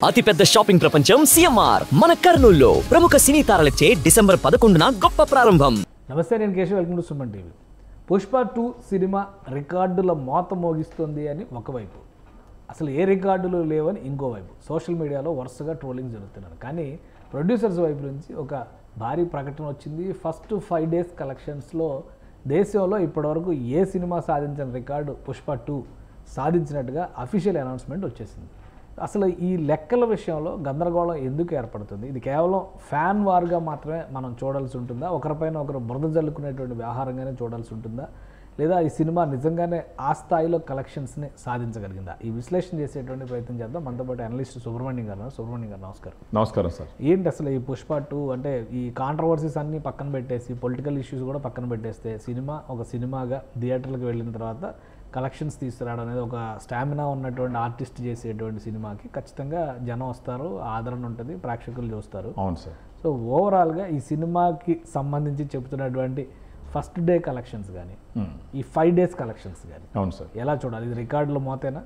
అతిపెద్ద షాపింగ్ ప్రపంచం సిఎంఆర్ మన కర్నూలులో ప్రముఖ సినీ తారలచే డిసెంబర్ 11న గొప్ప ప్రారంభం. నమస్తే, నేను Keshav. Welcome to Suman TV. Pushpa 2 cinema రికార్డుల మోత మోగిస్తుంది అని ఒకవైపు, అసలు ఏ రికార్డులు లేవని ఇంకోవైపు సోషల్ మీడియాలో వరుసగా ట్రోలింగ్ జరుగుతున్నారు. కానీ ప్రొడ్యూసర్స్ వైపు నుంచి ఒక భారీ ప్రకటన వచ్చింది. ఫస్ట్ 5 డేస్ కలెక్షన్స్లో దేశంలో ఇప్పటివరకు ఏ సినిమా సాధించిన రికార్డు పుష్ప 2 సాధించినట్టుగా అఫీషియల్ అనౌన్స్మెంట్ వచ్చేసింది. అసలు ఈ లెక్కల విషయంలో గందరగోళం ఎందుకు ఏర్పడుతుంది? ఇది కేవలం ఫ్యాన్ వార్గా మాత్రమే మనం చూడాల్సి ఉంటుందా? ఒకరిపైన ఒకరు బురద జల్లుకునేటువంటి వ్యవహారంగానే చూడాల్సి ఉంటుందా? లేదా ఈ సినిమా నిజంగానే ఆ స్థాయిలో కలెక్షన్స్ని సాధించగలిగిందా? ఈ విశ్లేషణ చేసేటువంటి ప్రయత్నం చేద్దాం. మనతో పాటు అనలిస్ట్ సుబ్రహ్మణ్యం గారు. నమస్కారం. నమస్కారం సార్. ఏంటి అసలు ఈ పుష్ప 2 అంటే ఈ కాంట్రవర్సీస్ అన్నీ పక్కన పెట్టేసి, పొలిటికల్ ఇష్యూస్ కూడా పక్కన పెట్టేస్తే, సినిమా ఒక సినిమాగా థియేటర్లకు వెళ్ళిన తర్వాత కలెక్షన్స్ తీసుకురావడం అనేది ఒక స్టామినా ఉన్నటువంటి ఆర్టిస్ట్ చేసేటువంటి సినిమాకి ఖచ్చితంగా జనం వస్తారు, ఆదరణ ఉంటుంది, ప్రేక్షకులు చూస్తారు. అవును సార్. సో ఓవరాల్గా ఈ సినిమాకి సంబంధించి చెబుతున్నటువంటి ఫస్ట్ డే కలెక్షన్స్ కానీ, ఈ 5 డేస్ కలెక్షన్స్ కానీ, అవును సార్, ఎలా చూడాలి? ఇది రికార్డుల మోతేనా?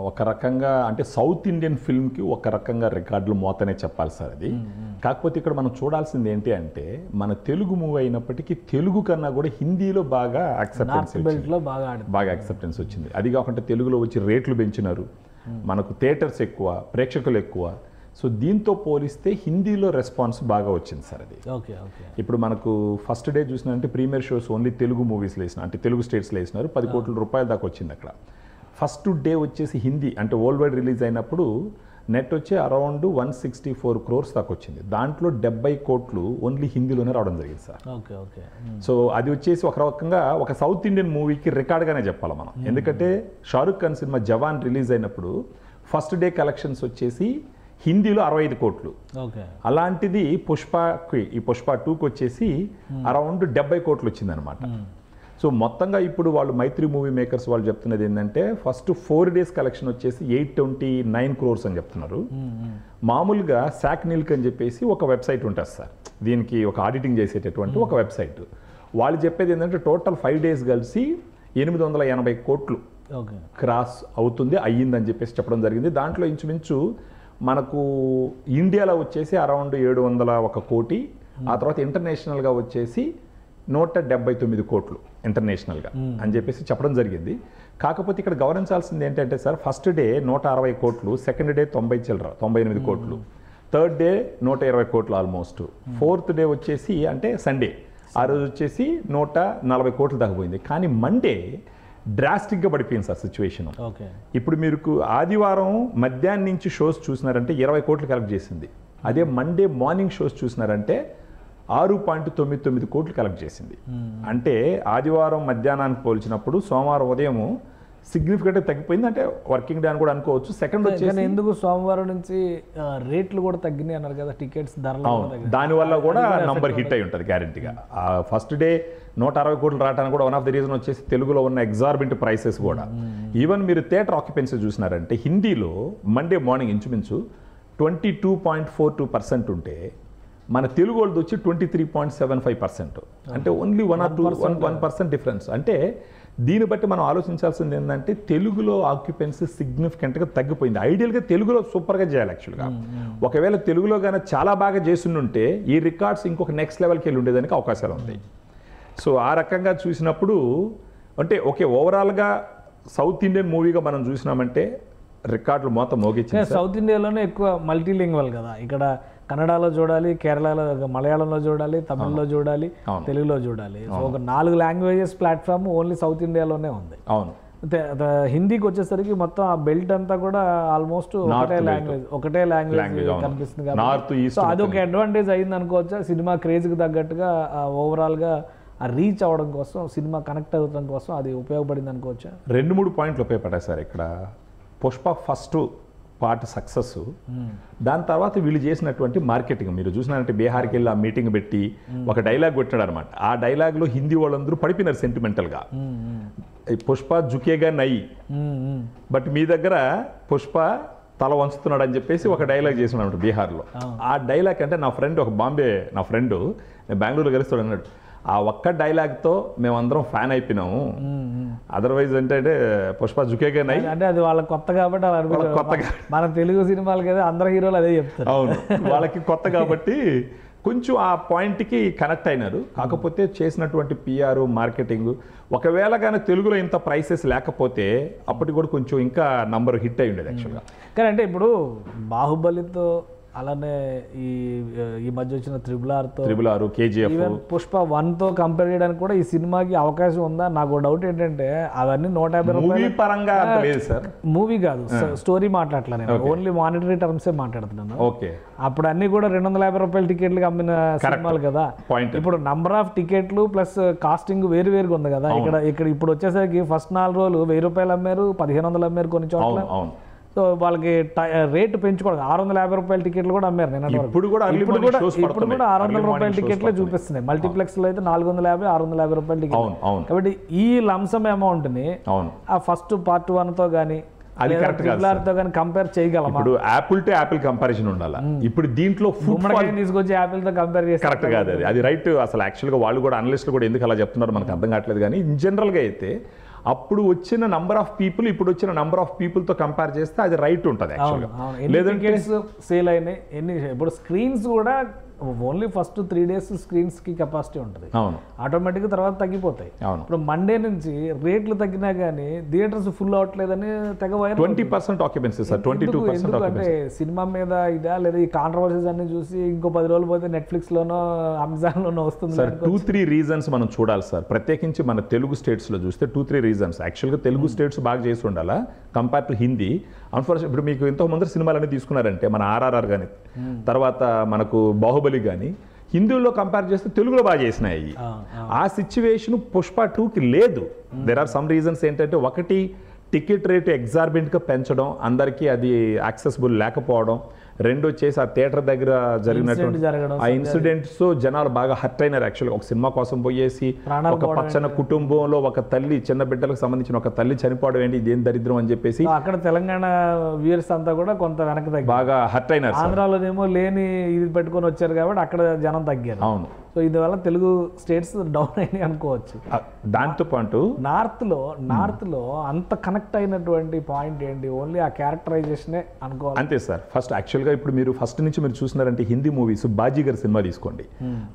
ఒక రకంగా అంటే సౌత్ ఇండియన్ ఫిల్మ్కి ఒక రకంగా రికార్డులు మోతనే చెప్పాలి సార్ అది. కాకపోతే ఇక్కడ మనం చూడాల్సింది ఏంటి అంటే, మన తెలుగు మూవీ అయినప్పటికీ తెలుగు కన్నా కూడా హిందీలో బాగా యాక్సెప్టెన్స్ బాగా యాక్సెప్టెన్స్ వచ్చింది. అది కాకుండా తెలుగులో వచ్చి రేట్లు పెంచినారు, మనకు థియేటర్స్ ఎక్కువ, ప్రేక్షకులు ఎక్కువ. సో దీంతో పోలిస్తే హిందీలో రెస్పాన్స్ బాగా వచ్చింది సార్ అది. Okay okay. ఇప్పుడు మనకు ఫస్ట్ డే చూసినంటే ప్రీమియర్ షోస్ ఓన్లీ తెలుగు మూవీస్లో వేసినారు, అంటే తెలుగు స్టేట్స్లో వేసినారు. 10 కోట్ల రూపాయల దాకా వచ్చింది అక్కడ. ఫస్ట్ డే వచ్చేసి హిందీ అంటే వరల్డ్ వైడ్ రిలీజ్ అయినప్పుడు నెట్ వచ్చి అరౌండ్ 164 crores దాకా వచ్చింది. దాంట్లో 70 కోట్లు ఓన్లీ హిందీలోనే రావడం జరిగింది సార్. Okay okay. సో అది వచ్చేసి ఒక రకంగా ఒక సౌత్ ఇండియన్ మూవీకి రికార్డ్గానే చెప్పాలి మనం. ఎందుకంటే షారుఖ్ ఖాన్ సినిమా జవాన్ రిలీజ్ అయినప్పుడు ఫస్ట్ డే కలెక్షన్స్ వచ్చేసి హిందీలో 65 కోట్లు. అలాంటిది ఈ పుష్ప 2కి వచ్చేసి అరౌండ్ 70 కోట్లు వచ్చిందనమాట. సో మొత్తంగా ఇప్పుడు వాళ్ళు మైత్రి మూవీ మేకర్స్ వాళ్ళు చెప్తున్నది ఏంటంటే, ఫస్ట్ 4 డేస్ కలెక్షన్ వచ్చేసి 829 crores అని చెప్తున్నారు. మామూలుగా శాక్ నిల్క్ అని చెప్పేసి ఒక వెబ్సైట్ ఉంటుంది సార్, దీనికి ఒక ఆడిటింగ్ చేసేటటువంటి ఒక వెబ్సైట్. వాళ్ళు చెప్పేది ఏంటంటే టోటల్ 5 డేస్ కలిసి 880 కోట్లు క్రాస్ అయ్యిందని చెప్పేసి చెప్పడం జరిగింది. దాంట్లో ఇంచుమించు మనకు ఇండియాలో వచ్చేసి అరౌండ్ 701 కోటి, ఆ తర్వాత ఇంటర్నేషనల్గా వచ్చేసి 179 కోట్లు ఇంటర్నేషనల్గా అని చెప్పేసి చెప్పడం జరిగింది. కాకపోతే ఇక్కడ గమనించాల్సింది ఏంటంటే సార్, ఫస్ట్ డే 160 కోట్లు, సెకండ్ డే 98 కోట్లు, థర్డ్ డే 120 కోట్లు ఆల్మోస్ట్, ఫోర్త్ డే వచ్చేసి అంటే సండే ఆ రోజు వచ్చేసి 140 కోట్లు దాకా పోయింది. కానీ మండే డ్రాస్టిక్గా పడిపోయింది సార్ సిచ్యువేషన్. ఇప్పుడు మీరు ఆదివారం మధ్యాహ్నం నుంచి షోస్ చూసినారంటే 20 కోట్లు కలెక్ట్ చేసింది. అదే మండే మార్నింగ్ షోస్ చూసినారంటే 6.99 కోట్లు కలెక్ట్ చేసింది. అంటే ఆదివారం మధ్యాహ్నానికి పోల్చినప్పుడు సోమవారం ఉదయం సిగ్నిఫికెంట్గా తగ్గిపోయింది. అంటే వర్కింగ్ డే అని కూడా అనుకోవచ్చు. సెకండ్ వచ్చేసి ఎందుకు సోమవారం నుంచి రేట్లు కూడా తగ్గినాయి అన్నారు కదా, టికెట్స్ ధరలు. దానివల్ల కూడా నంబర్ హిట్ అయి ఉంటుంది గ్యారెంటీగా. ఫస్ట్ డే 160 కోట్లు రావడానికి కూడా వన్ ఆఫ్ ది రీజన్ వచ్చేసి తెలుగులో ఉన్న ఎగ్జార్బింట్ ప్రైసెస్ కూడా. ఈవెన్ మీరు థియేటర్ ఆక్యుపెన్సీ చూసినారంటే హిందీలో మండే మార్నింగ్ ఇంచుమించు 22.42% ఉంటే మన తెలుగు వాళ్ళది వచ్చి 23.75%. అంటే ఓన్లీ 1% డిఫరెన్స్. అంటే దీన్ని బట్టి మనం ఆలోచించాల్సింది ఏంటంటే, తెలుగులో ఆక్యుపెన్సీ సిగ్నిఫికెంట్గా తగ్గిపోయింది. ఐడియల్గా తెలుగులో సూపర్గా చేయాలి యాక్చువల్గా. ఒకవేళ తెలుగులో కానీ చాలా బాగా చేస్తుంటే ఈ రికార్డ్స్ ఇంకొక నెక్స్ట్ లెవెల్కి వెళ్ళి ఉండేదానికి అవకాశాలు ఉంటాయి. సో ఆ రకంగా చూసినప్పుడు అంటే ఓకే, ఓవరాల్గా సౌత్ ఇండియన్ మూవీగా మనం చూసినామంటే రికార్డులు మొత్తం మోగించింది. సౌత్ ఇండియాలోనే ఎక్కువ మల్టీలింగ్వల్ కదా, ఇక్కడ కన్నడలో చూడాలి, కేరళలో, మలయాళంలో చూడాలి, తమిళ్లో చూడాలి, తెలుగులో చూడాలి. సో ఒక 4 లాంగ్వేజెస్ ప్లాట్ఫామ్ ఓన్లీ సౌత్ ఇండియాలోనే ఉంది. అవును. హిందీకి వచ్చేసరికి మొత్తం ఆ బెల్ట్ అంతా కూడా ఆల్మోస్ట్ ఒకటే లాంగ్వేజ్ కనిపిస్తుంది కాబట్టి సో అదొక అడ్వాంటేజ్ అయింది అనుకోవచ్చా? సినిమా క్రేజ్కి తగ్గట్టుగా ఓవరాల్గా ఆ రీచ్ అవ్వడం కోసం, సినిమా కనెక్ట్ అవ్వడం కోసం అది ఉపయోగపడింది అనుకోవచ్చా? 2-3 పాయింట్లు ఉపయోగపడ్డాయి సార్ ఇక్కడ. పుష్ప ఫస్ట్ పార్ట్ సక్సెస్, దాని తర్వాత వీళ్ళు చేసినటువంటి మార్కెటింగ్ మీరు చూసినారంటే, బీహార్కి వెళ్ళి ఆ మీటింగ్ పెట్టి ఒక డైలాగ్ కొట్టినాడు అనమాట. ఆ డైలాగ్లో హిందీ వాళ్ళందరూ పడిపోయినారు సెంటిమెంటల్గా. పుష్ప జుకేగా నై, బట్ మీ దగ్గర పుష్ప తల వంచుతున్నాడు అని చెప్పేసి ఒక డైలాగ్ చేసినాడు బీహార్లో. ఆ డైలాగ్ అంటే నా ఫ్రెండ్, ఒక బాంబే నా ఫ్రెండ్, నేను బెంగళూరులో కలుస్తాడు అన్నాడు, ఆ ఒక్క డైలాగ్తో మేమందరం ఫ్యాన్ అయిపోయినాము. అదర్వైజ్ అంటే పుష్ప జుకేగా నై అంటే అది వాళ్ళకి కొత్త కాబట్టి అలా అనిపించదు. కొత్తగా మన తెలుగు సినిమాలు కదా అందరు హీరోలు అదే చెప్తారు. అవును, వాళ్ళకి కొత్త కాబట్టి కొంచెం ఆ పాయింట్కి కనెక్ట్ అయినారు. కాకపోతే చేసినటువంటి పిఆర్ మార్కెటింగ్ ఒకవేళ కానీ తెలుగులో ఇంత ప్రైసెస్ లేకపోతే అప్పటికి కూడా కొంచెం ఇంకా నంబర్ హిట్ అయి ఉండేది యాక్చువల్గా. కానీ అంటే ఇప్పుడు బాహుబలితో అలానే ఈ మధ్య వచ్చిన triple R KGF even Pushpa 1తో కంపేర్ చేయడానికి కూడా ఈ సినిమాకి అవకాశం ఉందా? నాకు డౌట్ ఏంటంటే అవన్నీ 150 రూపాయలు పరంగా లేదు సార్. మూవీ కాదు, స్టోరీ మాట్లాడలే నేను, ఓన్లీ మానిటరీ టర్మ్సే మాట్లాడుతున్నాను. ఓకే, అప్పుడు అన్ని కూడా 250 రూపాయల టికెట్లు అమ్మిన సినిమాలు కదా. ఇప్పుడు నంబర్ ఆఫ్ టికెట్లు ప్లస్ కాస్టింగ్ వేరుగా ఉంది కదా. ఇక్కడ ఇప్పుడు వచ్చేసరికి ఫస్ట్ 4 రోజులు 1000 రూపాయలు అమ్మారు, 1500 అమ్మారు కొన్ని చోట్ల. సో వాళ్ళకి రేటు పెంచుకోవడం 650 రూపాయల టికెట్లు కూడా అమ్మారు నేను. ఇప్పుడు కూడా 600 రూపాయల టికెట్లే చూపిస్తున్నాయి. మల్టీప్లెక్స్ లో అయితే 450 650 రూపాయల టికెట్. కాబట్టి ఈ లంసమ్ అమౌంట్ ని ఆ ఫస్ట్ పార్ట్ 1తో గానీ అది కరెక్ట్ కాదు, కంపేర్ చేయగలం. ఇప్పుడు యాపిల్ టు యాపిల్ కంపారిజన్ ఉండాలి. ఇప్పుడు దీంట్లో తీసుకొచ్చి యాపిల్ తో కంపేర్ చేసి కరెక్ట్ కాదు. అది రైట్. అసలు యాక్చువల్గా వాళ్ళు కూడా అనలిస్టులు కూడా ఎందుకు అలా చెప్తున్నారు మనకు అర్థం కావట్లేదు. కానీ ఇన్ జనరల్గా అయితే అప్పుడు వచ్చిన నంబర్ ఆఫ్ పీపుల్ ఇప్పుడు వచ్చిన నంబర్ ఆఫ్ పీపుల్ తో కంపేర్ చేస్తే అది రైట్ ఉంటుంది యాక్చువల్గా. లేదంటే సేల్ అయినాయి ఎన్ని. ఇప్పుడు స్క్రీన్స్ కూడా ఓన్లీ ఫస్ట్ 3 days స్క్రీన్స్ కి కెపాసిటీ ఉంటుంది. ఆటోమేటిక్ తర్వాత తగ్గిపోతాయి. ఇప్పుడు మండే నుంచి రేట్లు తగ్గినా కానీ థియేటర్స్ ఫుల్ అవట్లేదని తెగ వైరల్. 20% ఆక్యుపెన్సీ సార్, 22% అంటే సినిమా మీద ఇదా లేదా ఈ కాంట్రవర్సీస్ అన్ని చూసి ఇంకో 10 రోజులు పోతే నెట్ఫ్లిక్స్ లోనో అమెజాన్ లోనో వస్తుంది సార్. 2-3 రీజన్స్ మనం చూడాలి సార్. ప్రత్యేకించి మన తెలుగు స్టేట్స్ లో చూస్తే 2-3 రీజన్స్. యాక్చువల్గా తెలుగు స్టేట్స్ బాగా చేసి ఉండాలా కంపేర్ టు హిందీ. అన్ఫార్చునేట్ ఇప్పుడు మీకు ఎంతో ముందర సినిమాలన్నీ తీసుకున్నారంటే మన ఆర్ఆర్ఆర్ కానీ తర్వాత మనకు బాహుబలి కానీ హిందీలో కంపేర్ చేస్తే తెలుగులో బాగా చేసినాయి. ఆ సిచ్యువేషన్ పుష్ప 2కి లేదు. There are some reasons. ఏంటంటే ఒకటి టికెట్ రేటు ఎగ్జార్బెంట్గా పెంచడం, అందరికీ అది యాక్సెసిబుల్ లేకపోవడం. రెండు వచ్చేసి ఆ థియేటర్ దగ్గర జరిగినటువంటి ఆ ఇన్సిడెంట్స్ జనాలు బాగా హర్ట్ అయినారు. యాక్చువల్గా ఒక సినిమా కోసం పోయేసి ఒక పచ్చని కుటుంబంలో ఒక తల్లి, చిన్న బిడ్డలకు సంబంధించిన ఒక తల్లి చనిపోవడం ఏంటి, ఇదేం దరిద్రం అని చెప్పేసి అక్కడ తెలంగాణ వ్యూయర్స్ అంతా కూడా కొంత వెనక్కి బాగా హర్ట్ అయినారు. ఆంధ్రాలోనేమో లేని ఇది పెట్టుకొని వచ్చారు కాబట్టి అక్కడ జనం తగ్గారు. అవును. సో ఇందువల్ల తెలుగు స్టేట్స్ డౌన్ అయినాయి అనుకోవచ్చు. దాంతో పాటు నార్త్ లో అంత కనెక్ట్ అయినటువంటి పాయింట్ ఏంటి? ఓన్లీ ఆ క్యారెక్టరైజేషనే అనుకోవాలి. అంతే సార్. ఫస్ట్ యాక్చువల్గా ఇప్పుడు మీరు ఫస్ట్ నుంచి మీరు చూస్తున్నారంటే హిందీ మూవీస్ బాజీగర్ సినిమా తీసుకోండి.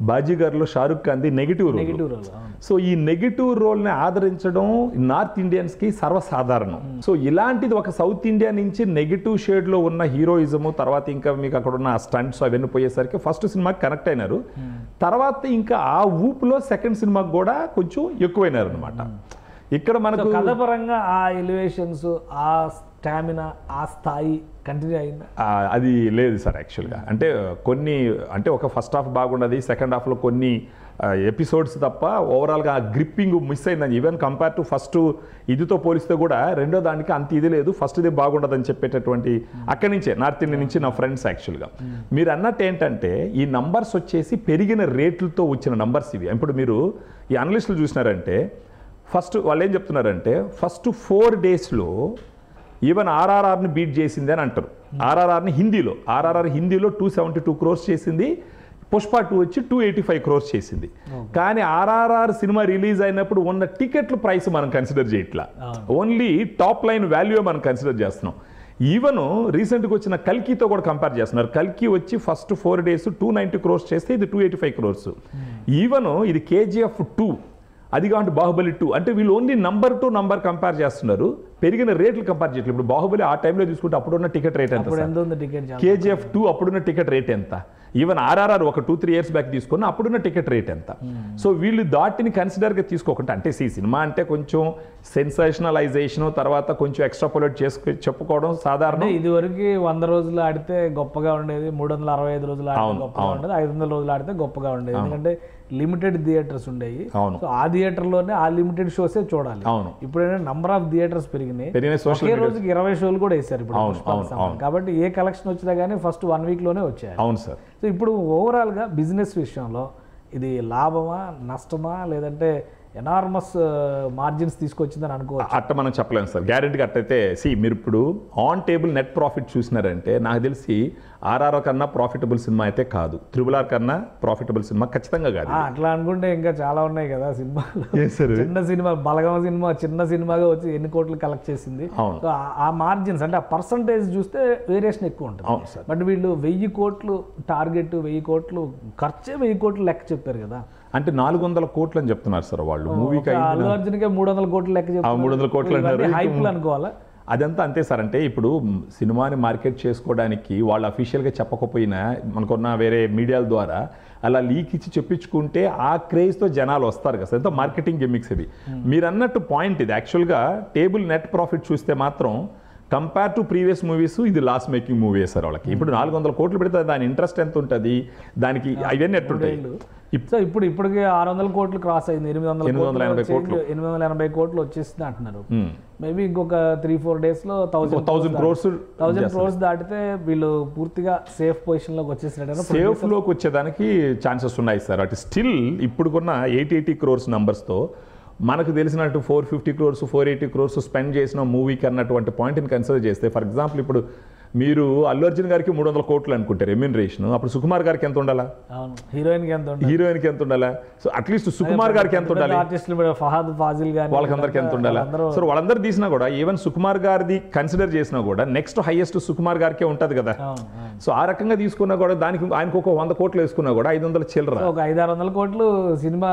బాజీగర్లో Shahrukh Khan the negative role. So ఈ నెగిటివ్ రోల్ని ఆదరించడం నార్త్ ఇండియన్స్ కి సర్వసాధారణం. సో ఇలాంటిది ఒక సౌత్ ఇండియా నుంచి నెగిటివ్ షేడ్ లో ఉన్న హీరోయిజము, తర్వాత ఇంకా మీకు అక్కడ ఉన్న స్టంట్స్ అవన్నీ పోయేసరికి ఫస్ట్ సినిమాకి కనెక్ట్ అయినారు. తర్వాత ఇంకా ఆ ఊపులో సెకండ్ సినిమాకి కూడా కొంచెం ఎక్కువైనారు అనమాట. ఇక్కడ మనకు కథపరంగా ఆ ఎలివేషన్స్, ఆ స్టామినా, ఆ స్థాయి కంటిన్యూ అయిందా? అది లేదు సార్ యాక్చువల్గా. అంటే కొన్ని అంటే ఒక ఫస్ట్ హాఫ్ బాగున్నది, సెకండ్ హాఫ్లో కొన్ని ఎపిసోడ్స్ తప్ప ఓవరాల్గా ఆ గ్రిప్పింగ్ మిస్ అయిందని. ఈవెన్ కంపేర్ టు ఫస్ట్ ఇదితో పోలిస్తే కూడా రెండో దానికి అంత ఇది లేదు, ఫస్ట్ ఇది బాగుండదని చెప్పేటటువంటి అక్కడి నుంచే నార్త్ ఇండియా నుంచి నా ఫ్రెండ్స్ యాక్చువల్గా. మీరు అన్నట్టు ఏంటంటే ఈ నంబర్స్ వచ్చేసి పెరిగిన రేట్లతో వచ్చిన నంబర్స్ ఇవి. ఇప్పుడు మీరు ఈ అనలిస్టులు చూసినారంటే ఫస్ట్ వాళ్ళు ఏం చెప్తున్నారంటే ఫస్ట్ 4 daysలో ఈవెన్ ఆర్ఆర్ఆర్ని బీట్ చేసింది అని అంటారు. ఆర్ఆర్ఆర్ హిందీలో 272 crores చేసింది. పుష్ప 2 వచ్చి 285 crores చేసింది. కానీ ఆర్ఆర్ఆర్ సినిమా రిలీజ్ అయినప్పుడు ఉన్న టికెట్ల ప్రైస్ మనం కన్సిడర్ చేయట్లా, ఓన్లీ టాప్ లైన్ వాల్యూ మనం కన్సిడర్ చేస్తున్నాం. ఈవెన్ రీసెంట్గా వచ్చిన కల్కితో కూడా కంపేర్ చేస్తున్నారు. కల్కి వచ్చి ఫస్ట్ 4 days 290 crores చేస్తే ఇది 285 crores. ఈవెన్ ఇది కేజీఎఫ్ 2, అది కావంటే బాహుబలి 2. అంటే వీళ్ళు only number to number compare చేస్తున్నారు, పెరిగిన రేట్లు కంపేర్ చేయట్లేదు. ఇప్పుడు బాహుబలి ఆ టైంలో తీసుకుంటే అప్పుడున్న టికెట్ రేట్ ఎంత, కేజీఎఫ్ 2 అప్పుడున్న టికెట్ రేట్ ఎంత, ఈవెన్ ఆర్ఆర్ఆర్ ఒక 2-3 years బ్యాక్ తీసుకున్న అప్పుడున్న టికెట్ రేట్ ఎంత. సో వీళ్ళు దాటిని కన్సిడర్గా తీసుకోకుండా, అంటే సినిమా అంటే కొంచెం సెన్సేషనలైజేషన్, తర్వాత కొంచెం ఎక్స్ట్రాపోలేట్ చెప్పుకోవడం సాధారణ. ఇది వరకు 100 రోజులు ఆడితే గొప్పగా ఉండేది, 365 రోజులు ఆడితే గొప్పగా ఉండేది, 500 రోజులు ఆడితే గొప్పగా ఉండేది. ఎందుకంటే లిమిటెడ్ థియేటర్స్ ఉండేవి. సో ఆ థియేటర్లోనే ఆ లిమిటెడ్ షోసే చూడాలి. ఇప్పుడు నంబర్ ఆఫ్ థియేటర్స్ పెరిగినాయి, ఒకే రోజుకి 20 షోలు కూడా వేశారు ఇప్పుడు. కాబట్టి ఏ కలెక్షన్ వచ్చినా కానీ ఫస్ట్ 1 week లోనే వచ్చాయి. అవును సార్. సో ఇప్పుడు ఓవరాల్గా బిజినెస్ విషయంలో ఇది లాభమా నష్టమా, లేదంటే ఎనార్మస్ మార్జిన్స్ తీసుకొచ్చిందని అనుకోవచ్చు. అట్ట మనం చెప్పలేము సార్, గ్యారెంటీగా అట్టయితే. మీరు ఇప్పుడు ఆన్ టేబుల్ నెట్ ప్రాఫిట్ చూసినారంటే నాకు తెలిసి ఆర్ఆర్ఆర్ కన్నా ప్రాఫిటబుల్ సినిమా అయితే కాదు, త్రిబుల్ కన్నా ప్రాఫిటబుల్ సినిమా ఖచ్చితంగా కాదు. అట్లా అనుకుంటే ఇంకా చాలా ఉన్నాయి కదా సినిమాలు. చిన్న సినిమా బలగం సినిమా చిన్న సినిమాగా వచ్చి ఎన్ని కోట్లు కలెక్ట్ చేసింది. ఆ మార్జిన్స్ అంటే ఆ పర్సంటేజ్ చూస్తే వేరియేషన్ ఎక్కువ ఉంటుంది. బట్ వీళ్ళు 1000 కోట్లు టార్గెట్, 1000 కోట్లు ఖర్చే 1000 కోట్లు లెక్క చెప్పారు కదా. అంటే 400 కోట్లు అని చెప్తున్నారు సార్ వాళ్ళు మూవీకి. అల్లు అర్జున్కే 300 కోట్లు లెక్క చెప్పారు. 300 కోట్లు అంటారు, హైప్లు అనుకోవాలా. అదంతా అంతే సార్. అంటే ఇప్పుడు సినిమాని మార్కెట్ చేసుకోవడానికి వాళ్ళు అఫీషియల్గా చెప్పకపోయినా మనకున్న వేరే మీడియాల ద్వారా అలా లీక్ ఇచ్చి చెప్పించుకుంటే ఆ క్రేజ్తో జనాలు వస్తారు కదా సార్. ఎంతో మార్కెటింగ్ గిమ్మిక్స్ ఇది. మీరు అన్నట్టు పాయింట్ ఇది. యాక్చువల్గా టేబుల్ నెట్ ప్రాఫిట్ చూస్తే మాత్రం కంపేర్ టు ప్రీవియస్ మూవీస్ ఇది లాస్ మేకింగ్ మూవీ సార్ వాళ్ళకి. ఇప్పుడు 400 కోట్లు పెడితే దాని ఇంట్రెస్ట్ ఎంత ఉంటుంది, దానికి అవన్నీ ఎట్టుంటాయి. ఇప్పటికి 600 కోట్లు క్రాస్ అయింది. 880 కోట్లు వచ్చేసింది అంటున్నారు. మేబీ ఇంకొక 3-4 days లో 1000 crores దాటితే వీళ్ళు పూర్తిగా సేఫ్ పొజిషన్ లోకి వచ్చేసినట్టు. సేఫ్ లోకి వచ్చేదానికి ఛాన్సెస్ ఉన్నాయి సార్. అటు స్టిల్ ఇప్పుడుకున్న 880 crores తో మనకు తెలిసినట్టు 450 crores 480 crores స్పెండ్ చేసిన మూవీకి అన్నటువంటి పాయింట్ని కన్సిడర్ చేస్తే, ఫర్ ఎగ్జాంపుల్ ఇప్పుడు మీరు అల్లు అర్జున్ గారికి 300 కోట్లు అనుకుంటారు రెమ్యూనరేషన్, అప్పుడు సుకుమార్ గారికి ఎంత ఉండాలా, హీరోయిన్కి ఎంత ఉండాలా, సో అట్లీస్ట్ సుకుమార్ గారికి ఎంత ఉండాలి, ఫహద్ ఫాజిల్ గారు వాళ్ళకందరికి ఎంత ఉండాలా. సో వాళ్ళందరూ తీసినా కూడా ఈవెన్ సుకుమార్ గారిది కన్సిడర్ చేసినా కూడా నెక్స్ట్ హైయెస్ట్ సుకుమార్ గారికే ఉంటుంది కదా. సో ఆ రకంగా తీసుకున్నా కూడా దానికి ఆయనకు ఒక 100 కోట్లు వేసుకున్నా కూడా 500 చిల్లర, ఒక 500-600 కోట్లు సినిమా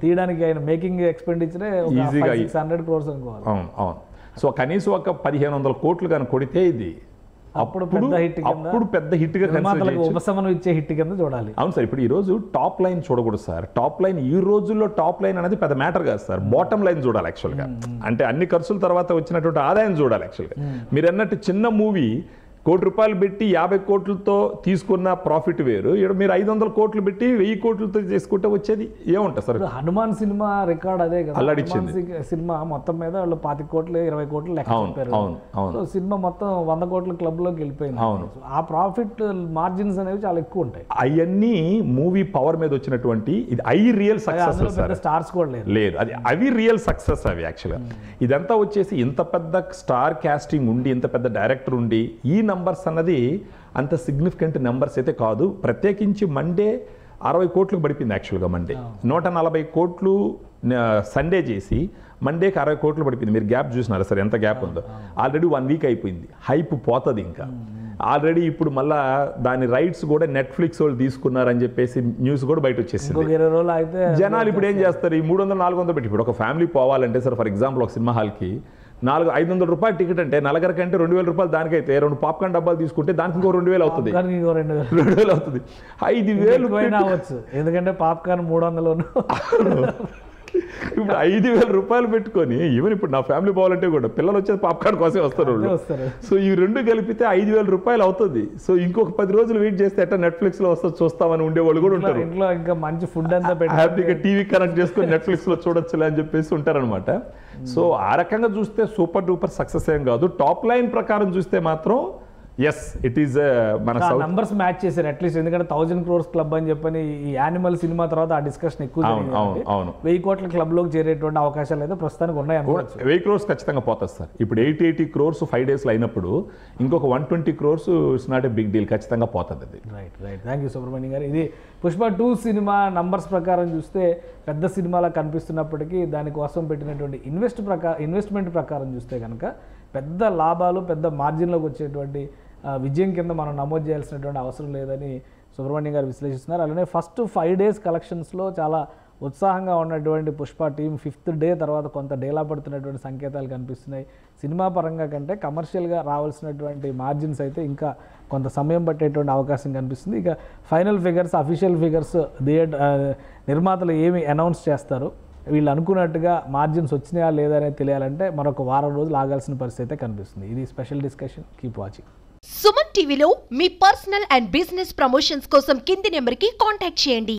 తీయడానికి ఆయన మేకింగ్ ఎక్స్పెండిచరే ఈజీగా 600 crores అనుకోవాలి. అవును. సో కనీసం ఒక 1500 కోట్లు కానీ కొడితే ఇది అప్పుడు పెద్ద హిట్ గా ఉపశమనం ఇచ్చే హిట్ కింద చూడాలి. అవును సార్. ఇప్పుడు ఈ రోజు టాప్ లైన్ చూడకూడదు సార్. టాప్ లైన్ ఈ రోజుల్లో టాప్ లైన్ అనేది పెద్ద మ్యాటర్ కాదు సార్. బాటమ్ లైన్ చూడాలి యాక్చువల్గా. అంటే అన్ని ఖర్చుల తర్వాత వచ్చినటువంటి ఆదాయం చూడాలి యాక్చువల్గా. మీరు అన్నట్టు చిన్న మూవీ ₹1 కోటి పెట్టి 50 కోట్లతో తీసుకున్న ప్రాఫిట్ వేరు, ఇక్కడ మీరు 500 కోట్లు పెట్టి 1000 కోట్లతో చేసుకుంటే వచ్చేది ఏముంటుంది సార్. హనుమాన్ సినిమా రికార్డ్ అదే కదా. అల్లాడిచ్చింది సినిమా మొత్తం మీద వాళ్ళు 25 కోట్లు 20 కోట్లు లెక్క చెప్పారు. సినిమా మొత్తం 100 కోట్ల క్లబ్ లోకి వెళ్ళిపోయింది. అవును. ఆ ప్రాఫిట్ మార్జిన్స్ అనేవి చాలా ఎక్కువ ఉంటాయి. అవన్నీ మూవీ పవర్ మీద వచ్చినటువంటి ఇది అవి రియల్ సక్సెస్. స్టార్స్ కూడా లేదు, అది అవి రియల్ సక్సెస్ అవి యాక్చువల్గా. ఇదంతా వచ్చేసి ఇంత పెద్ద స్టార్ కాస్టింగ్ ఉండి, ఇంత పెద్ద డైరెక్టర్ ఉండి, ఈ నంబర్స్ అన్నది అంత సిగ్నిఫికెంట్ నెంబర్స్ అయితే కాదు. ప్రత్యేకించి మండే 60 కోట్లకు పడిపోయింది యాక్చువల్గా. మండే 140 కోట్లు సండే చేసి మండేకి 60 కోట్లు పడిపోయింది. మీరు గ్యాప్ చూసినారా సార్, ఎంత గ్యాప్ ఉందో. ఆల్రెడీ 1 వీక్ అయిపోయింది, హైప్ పోతుంది ఇంకా. ఆల్రెడీ ఇప్పుడు మళ్ళా దాని రైట్స్ కూడా నెట్ఫ్లిక్స్ వాళ్ళు తీసుకున్నారని చెప్పేసి న్యూస్ కూడా బయట వచ్చేసింది. జనాలు ఇప్పుడు ఏం చేస్తారు, ఈ 300-400 పెట్టి ఇప్పుడు ఒక ఫ్యామిలీ పోవాలంటే సార్, ఫర్ ఎగ్జాంపుల్ ఒక సినిమా హాల్కి 500 రూపాయలు టికెట్ అంటే నలుగురి కంటే 2000 రూపాయలు దానికైతే 2 పాప్కార్న్ డబ్బాలు తీసుకుంటే దానికి ఇంకో 2000 అవుతుంది. 2000 అవుతుంది. 5000 అవ్వచ్చు, ఎందుకంటే పాప్కార్న్ 300. ఇప్పుడు 5000 రూపాయలు పెట్టుకొని ఈవెన్ ఇప్పుడు నా ఫ్యామిలీ పోవాలంటే కూడా పిల్లలు వచ్చేది పాప్కార్న్ కోసమే వస్తారు. సో ఈ రెండు కలిపితే 5000 రూపాయలు అవుతుంది. సో ఇంకొక 10 రోజులు వెయిట్ చేస్తే ఎట్లా నెట్ఫ్లిక్స్ లో వస్తుంది చూస్తామని ఉండేవాళ్ళు కూడా ఉంటారు. ఇంట్లో ఇంకా మంచి ఫుడ్ అంతా హ్యాపీగా టీవీ కనెక్ట్ చేసుకొని నెట్ఫ్లిక్స్ లో చూడొచ్చులే అని చెప్పేసి ఉంటారనమాట. సో ఆ రకంగా చూస్తే సూపర్ డూపర్ సక్సెస్ ఏం కాదు. టాప్ లైన్ ప్రకారం చూస్తే మాత్రం ఎస్ ఇట్ ఈస్ మన నంబర్స్ మ్యాచ్ చేశారు అట్లీస్ట్. ఎందుకంటే 1000 crores క్లబ్ అని చెప్పని ఈ యానిమల్ సినిమా తర్వాత ఆ డిస్కషన్ ఎక్కువ. 1000 కోట్ల క్లబ్ లోకి చేరేటువంటి అవకాశాలు అయితే ప్రస్తుతానికి ఉన్నాయి. 1000 crores ఖచ్చితంగా పోతుంది సార్. ఇప్పుడు 880 crores 5 days అయినప్పుడు ఇంకొక 120 crores it's not a big deal, ఖచ్చితంగా పోతుంది అది. రైట్. థ్యాంక్ యూ సుబ్రహ్మణ్యం గారు. ఇది పుష్ప 2 సినిమా నంబర్స్ ప్రకారం చూస్తే పెద్ద సినిమాలా కనిపిస్తున్నప్పటికీ దానికోసం పెట్టినటువంటి ఇన్వెస్ట్మెంట్ ప్రకారం చూస్తే కనుక పెద్ద లాభాలు పెద్ద మార్జిన్లోకి వచ్చేటువంటి విజయం కింద మనం నమోదు చేయాల్సినటువంటి అవసరం లేదని సుబ్రహ్మణ్యం గారు విశ్లేషిస్తున్నారు. అలానే ఫస్ట్ 5 days కలెక్షన్స్లో చాలా ఉత్సాహంగా ఉన్నటువంటి పుష్ప టీం 5th day తర్వాత కొంత డేలా పడుతున్నటువంటి సంకేతాలు కనిపిస్తున్నాయి. సినిమా పరంగా కంటే కమర్షియల్గా రావాల్సినటువంటి మార్జిన్స్ అయితే ఇంకా కొంత సమయం పట్టేటువంటి అవకాశం కనిపిస్తుంది. ఇక ఫైనల్ ఫిగర్స్, అఫీషియల్ ఫిగర్స్ నిర్మాతలు ఏమి అనౌన్స్ చేస్తారు, వీళ్ళు అనుకున్నట్టుగా మార్జిన్స్ వచ్చినాయా లేదా అనేది తెలియాలంటే మరొక వారం రోజులు ఆగాల్సిన పరిస్థితి అయితే కనిపిస్తుంది. ఇది special discussion. Keep watching. Suman టీవీలో మీ పర్సనల్ అండ్ బిజినెస్ ప్రమోషన్స్ కోసం కింది నెంబర్కి కాంటాక్ట్ చేయండి.